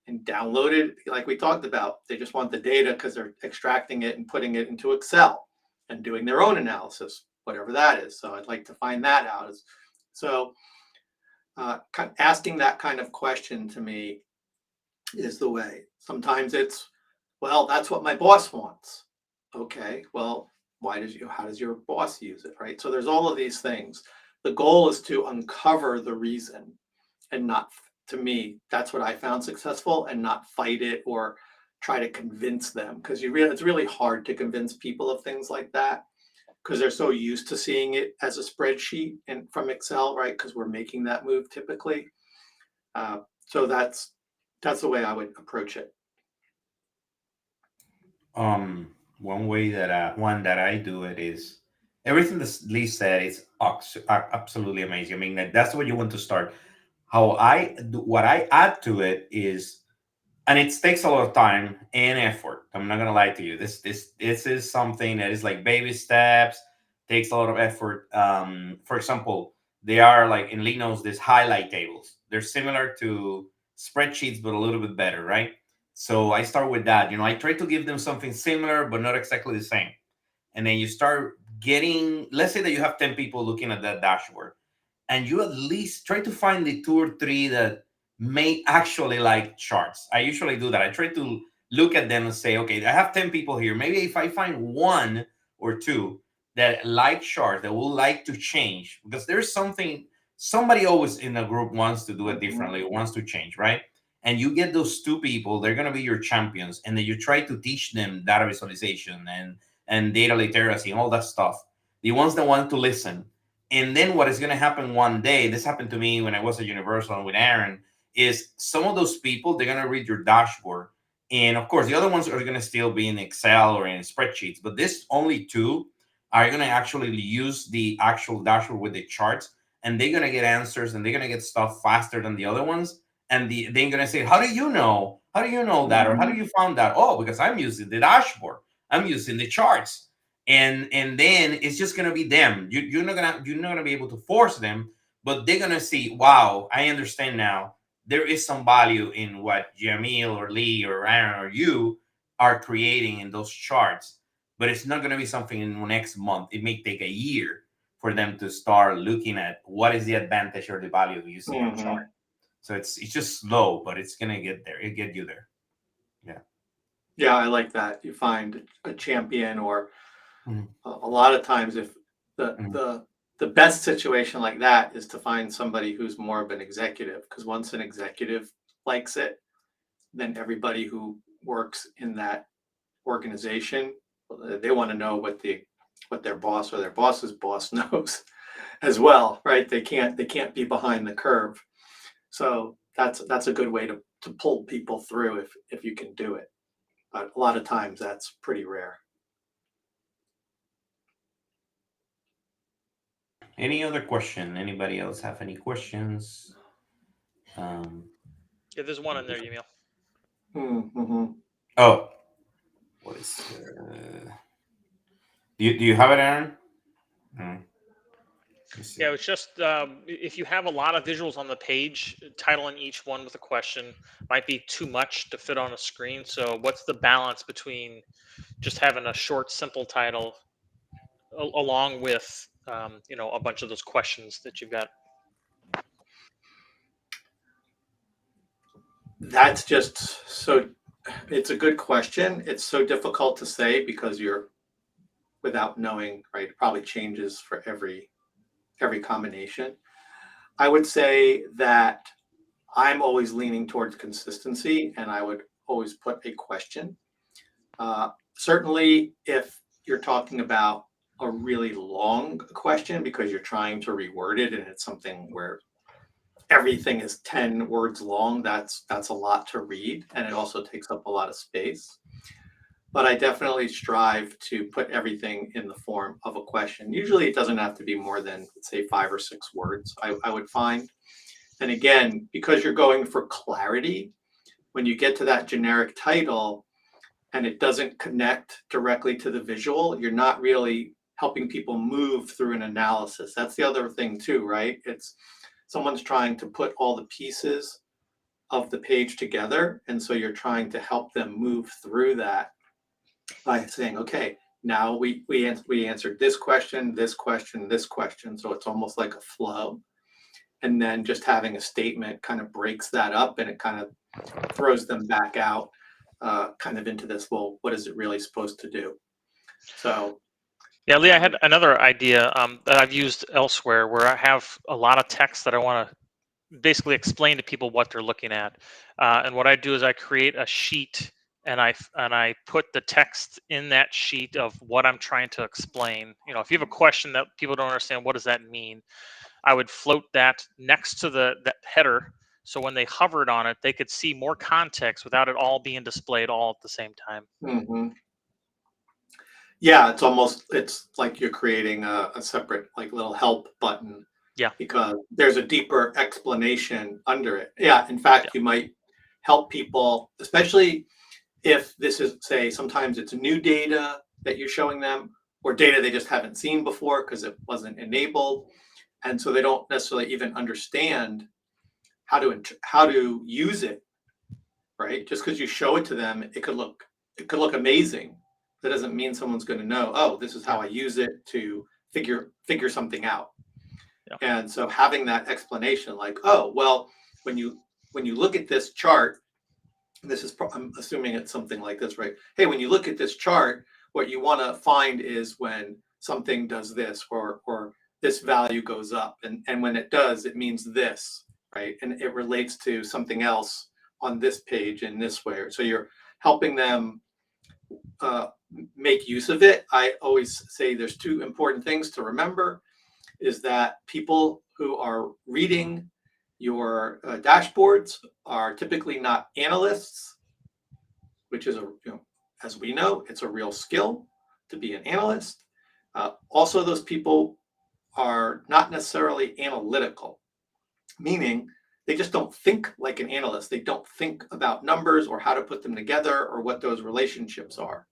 and download it, like we talked about. They just want the data because they're extracting it and putting it into Excel and doing their own analysis, whatever that is. So I'd like to find that out. So asking that kind of question to me is the way. Sometimes it's, well, that's what my boss wants. Okay, well, how does your boss use it, right? So there's all of these things. The goal is to uncover the reason, and not, to me, that's what I found successful, and not fight it or try to convince them, because it's really hard to convince people of things like that because they're so used to seeing it as a spreadsheet and from Excel, right? Because we're making that move typically. So that's the way I would approach it. One way that I do it is everything that Lee said is absolutely amazing. I mean, that's what you want to start. How I do, what I add to it is, and it takes a lot of time and effort. I'm not gonna lie to you. This is something that is like baby steps, takes a lot of effort. For example, they are like in Lee knows this highlight tables. They're similar to spreadsheets, but a little bit better, right? So I start with that. I try to give them something similar, but not exactly the same. And then you start getting, let's say that you have 10 people looking at that dashboard, and you at least try to find the two or three that may actually like charts. I usually do that. I try to look at them and say, okay, I have 10 people here. Maybe if I find one or two that like charts, that will like to change, because there's something, somebody always in a group wants to do it Mhm. differently, wants to change, right? And you get those two people, they're going to be your champions. And then you try to teach them data visualization and data literacy and all that stuff. The ones that want to listen. And then what is going to happen one day, this happened to me when I was at Universal with Aaron, is some of those people, they're going to read your dashboard. And of course, the other ones are going to still be in Excel or in spreadsheets. But this only two are going to actually use the actual dashboard with the charts. And they're going to get answers and they're going to get stuff faster than the other ones. And they're going to say, how do you know? How do you know that? Or how do Mhm. you found that? Oh, because I'm using the dashboard. I'm using the charts. And then it's just going to be them. You're not going to be able to force them, but they're going to see, wow, I understand now. There is some value in what Jamil or Lee or Aaron or you are creating in those charts, but it's not going to be something in the next month. It may take a year for them to start looking at what is the advantage or the value of using a chart. Mhm. So it's just slow, but it's gonna get there. It get you there. Yeah. Yeah, I like that. You find a champion, or Mhm, a lot of times, if the mhm, the the best situation like that is to find somebody who's more of an executive, because once an executive likes it, then everybody who works in that organization, they want to know what their boss or their boss's boss knows as well, right? They can't be behind the curve. So that's a good way to pull people through if you can do it. But a lot of times that's pretty rare. Any other question? Anybody else have any questions? Um, Yeah, there's one in there, email. Mm-hmm. oh, what is? Do you have it, Aaron? Mm, let me Yeah, see. it's just if you have a lot of visuals on the page, titling each one with a question might be too much to fit on a screen. So, what's the balance between just having a short, simple title along with a bunch of those questions that you've got? That's just so. It's a good question. It's so difficult to say because you're without knowing, right? It probably changes for every combination. I would say that I'm always leaning towards consistency, and I would always put a question. Certainly, if you're talking about a really long question because you're trying to reword it and it's something where everything is 10 words long, that's a lot to read, and it also takes up a lot of space. But I definitely strive to put everything in the form of a question. Usually it doesn't have to be more than, say, 5 or 6 words, I would find. And again, because you're going for clarity, when you get to that generic title and it doesn't connect directly to the visual, you're not really helping people move through an analysis. That's the other thing too, right? It's someone's trying to put all the pieces of the page together. And so you're trying to help them move through that by saying, okay, now we answered this question, this question, this question. So it's almost like a flow. And then just having a statement kind of breaks that up and it kind of throws them back out, kind of into this, well, what is it really supposed to do? So, Yeah, Lee, I had um, another idea that I've used elsewhere where I have a lot of text that I want to basically explain to people what they're looking at. And what I do is I create a sheet and I put the text in that sheet of what I'm trying to explain. If you have a question that people don't understand, what does that mean? I would float that next to that header, so when they hovered on it, they could see more context without it all being displayed all at the same time. mhm. Yeah, it's like you're creating a separate like little help button Yeah, because there's a deeper explanation under it. Yeah, in yeah, fact, you might help people, especially if this is, say, sometimes it's new data that you're showing them or data they just haven't seen before because it wasn't enabled. And so they don't necessarily even understand how to use it, right? Just because you show it to them, it could look amazing. That doesn't mean someone's going to know, oh, this is yeah, how I use it to figure something out. yeah. And so having that explanation, like, oh, well, when you when you look at this chart, and this is, I'm assuming it's something like this, right? Hey, when you look at this chart, what you want to find is when something does this, or this value goes up, and when it does, it means this, right? And it relates to something else on this page in this way. So you're helping them make use of it. I always say there's two important things to remember, is that people who are reading your dashboards are typically not analysts, which is as we know, it's a real skill to be an analyst. Also, those people are not necessarily analytical, meaning they just don't think like an analyst. They don't think about numbers or how to put them together or what those relationships are,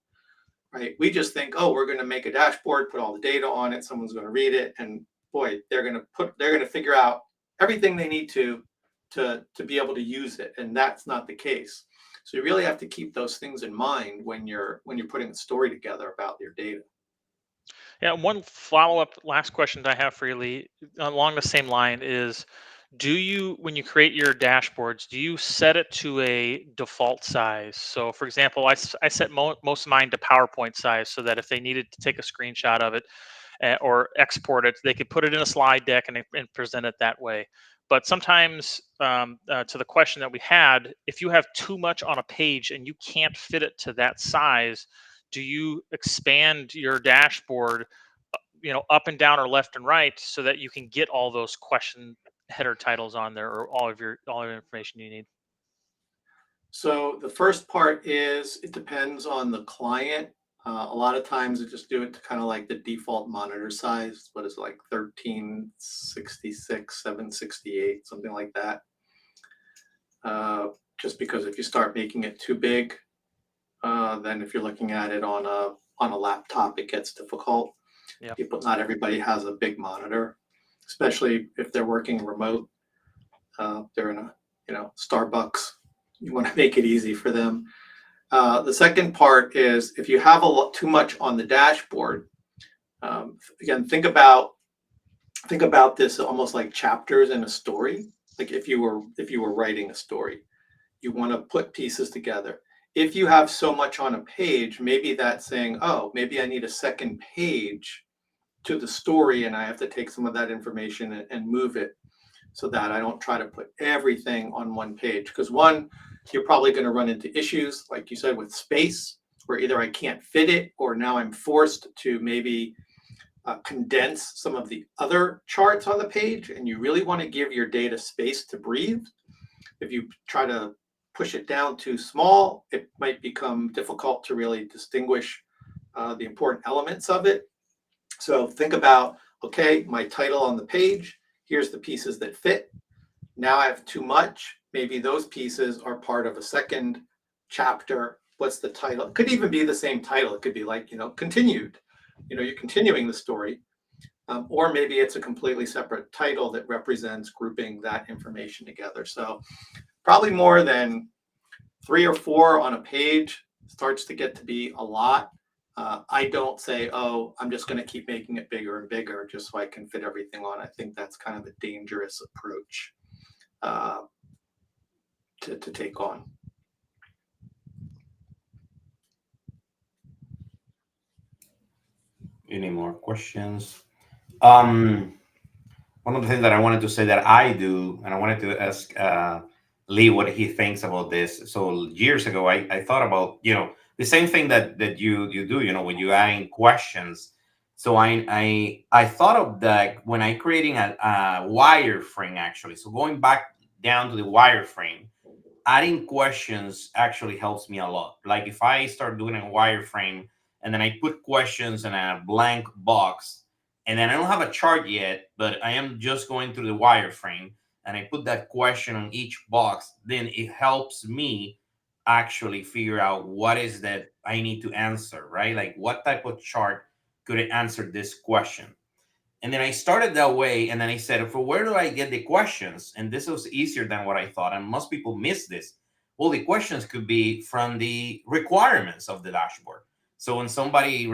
right? We just think, oh, we're going to make a dashboard, put all the data on it, someone's going to read it, and boy, they're going to figure out everything they need to be able to use it, and that's not the case. So you really have to keep those things in mind when you're putting a story together about your data. Yeah, one follow-up last question that I have for you, Lee, along the same line is, do you, when you create your dashboards, do you set it to a default size? So, for example, I set most of mine to PowerPoint size so that if they needed to take a screenshot of it or export it, they could put it in a slide deck and present it that way. But sometimes, to the question that we had, if you have too much on a page and you can't fit it to that size, do you expand your dashboard, up and down or left and right, so that you can get all those question header titles on there, or all of your information you need? So the first part is it depends on the client. A lot of times I just do it to kind of like the default monitor size. What is it, like 1366, 768, something like that. Just because if you start making it too big, then if you're looking at it on a laptop, it gets difficult. Yeah. Not everybody has a big monitor, especially if they're working remote. They're in a Starbucks. You want to make it easy for them. The second part is if you have too much on the dashboard. Again, think about this almost like chapters in a story. Like if you were writing a story, you want to put pieces together. If you have so much on a page, maybe that's saying, oh, maybe I need a second page to the story, and I have to take some of that information and move it so that I don't try to put everything on one page. Because one, you're probably going to run into issues, like you said, with space, where either I can't fit it, or now I'm forced to maybe condense some of the other charts on the page, and you really want to give your data space to breathe. If you try to push it down too small, it might become difficult to really distinguish the important elements of it. So think about, okay, my title on the page, here's the pieces that fit. Now I have too much. Maybe those pieces are part of a second chapter. What's the title? It could even be the same title. It could be like, continued. You're continuing the story. Or maybe it's a completely separate title that represents grouping that information together. So probably more than 3 or 4 on a page starts to get to be a lot. I don't say, oh, I'm just going to keep making it bigger and bigger just so I can fit everything on. I think that's kind of a dangerous approach to take on. Any more questions? One of the things that I wanted to say that I do, and I wanted to ask Lee what he thinks about this. So years ago, I thought about, the same thing that you do, when you add in questions. So I thought of that when I creating a wireframe, actually. So going back down to the wireframe, adding questions actually helps me a lot. Like if I start doing a wireframe and then I put questions in a blank box, and then I don't have a chart yet, but I am just going through the wireframe, and I put that question on each box, then it helps me actually figure out what is that I need to answer, right? Like what type of chart could answer this question? And then I started that way. And then I said, for where do I get the questions? And this was easier than what I thought. And most people miss this. Well, the questions could be from the requirements of the dashboard. So when somebody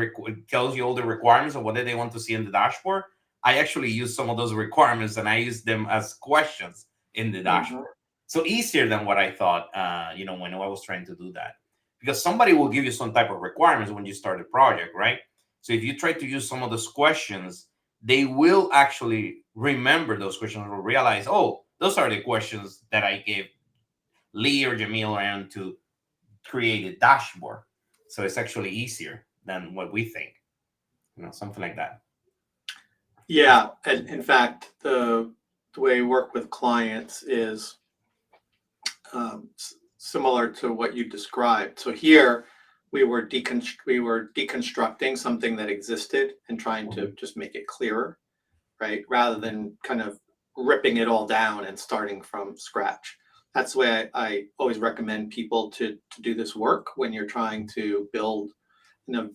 tells you all the requirements of what they want to see in the dashboard, I actually use some of those requirements and I use them as questions in the dashboard. So easier than what I thought, when I was trying to do that. Because somebody will give you some type of requirements when you start a project, right? So if you try to use some of those questions, they will actually remember those questions or realize, oh, those are the questions that I gave Lee or Jamil around to create a dashboard. So it's actually easier than what we think, something like that. Yeah, and in fact, the way I work with clients is similar to what you described. So here we were deconstructing something that existed and trying to just make it clearer, right? Rather than kind of ripping it all down and starting from scratch. That's the way I always recommend people to do this work when you're trying to build,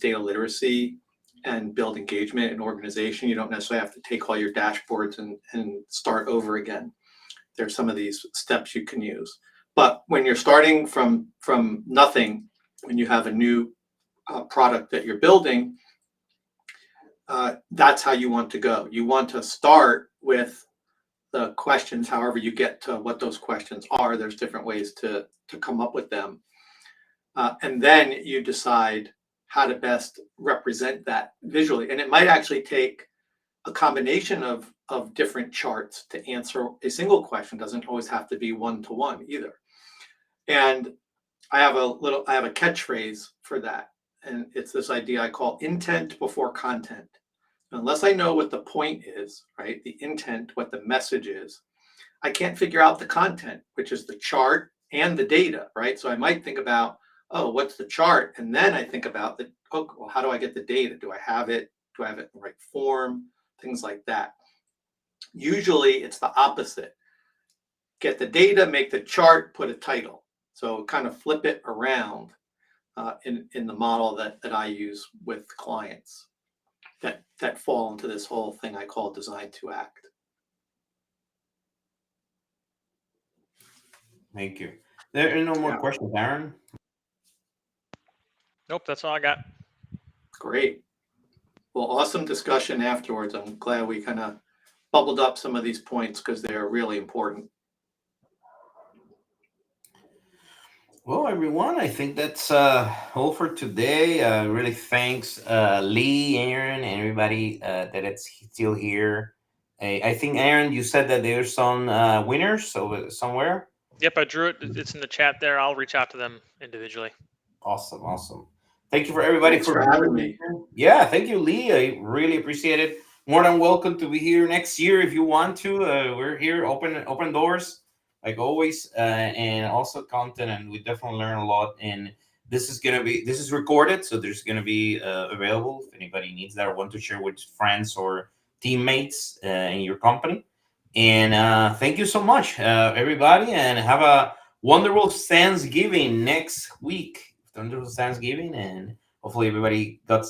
data literacy and build engagement and organization. You don't necessarily have to take all your dashboards and start over again. There's some of these steps you can use. But when you're starting from nothing, when you have a new product that you're building, that's how you want to go. You want to start with the questions, however you get to what those questions are. There's different ways to come up with them. And then you decide how to best represent that visually. And it might actually take a combination of different charts to answer a single question. It doesn't always have to be one-to-one either. And I have a catchphrase for that. And it's this idea I call intent before content. Unless I know what the point is, right? The intent, what the message is, I can't figure out the content, which is the chart and the data, right? So I might think about, oh, what's the chart? And then I think about well, how do I get the data? Do I have it? Do I have it in the right form? Things like that. Usually it's the opposite. Get the data, make the chart, put a title. So kind of flip it around in the model that I use with clients that fall into this whole thing I call design to act. Thank you. There are no more Yeah. questions, Aaron. Nope, that's all I got. Great. Well, awesome discussion afterwards. I'm glad we kind of bubbled up some of these points because they're really important. Well, everyone, I think that's all for today. Really thanks, Lee, Aaron, and everybody that it's still here. I think, Aaron, you said that there's some winners somewhere. Yep, I drew it. It's in the chat there. I'll reach out to them individually. Awesome. Thank you for everybody Thanks for having me. Yeah, thank you, Lee. I really appreciate it. More than welcome to be here next year if you want to. We're here, open doors, like always, and also content, and we definitely learn a lot. And this is recorded, so there's gonna be available if anybody needs that or want to share with friends or teammates in your company. And thank you so much, everybody, and have a wonderful Thanksgiving next week. Wonderful Thanksgiving, and hopefully everybody got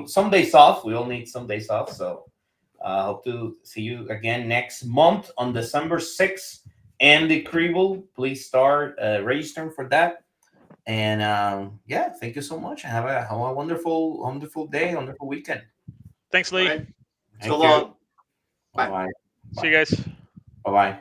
some days off. We all need some days off, so hope to see you again next month on December 6th. And the Kriebel, please start registering for that. And yeah, thank you so much. Have a wonderful day, wonderful weekend. Thanks, Lee. Right. Thank So you. long. Bye. See you guys. Bye.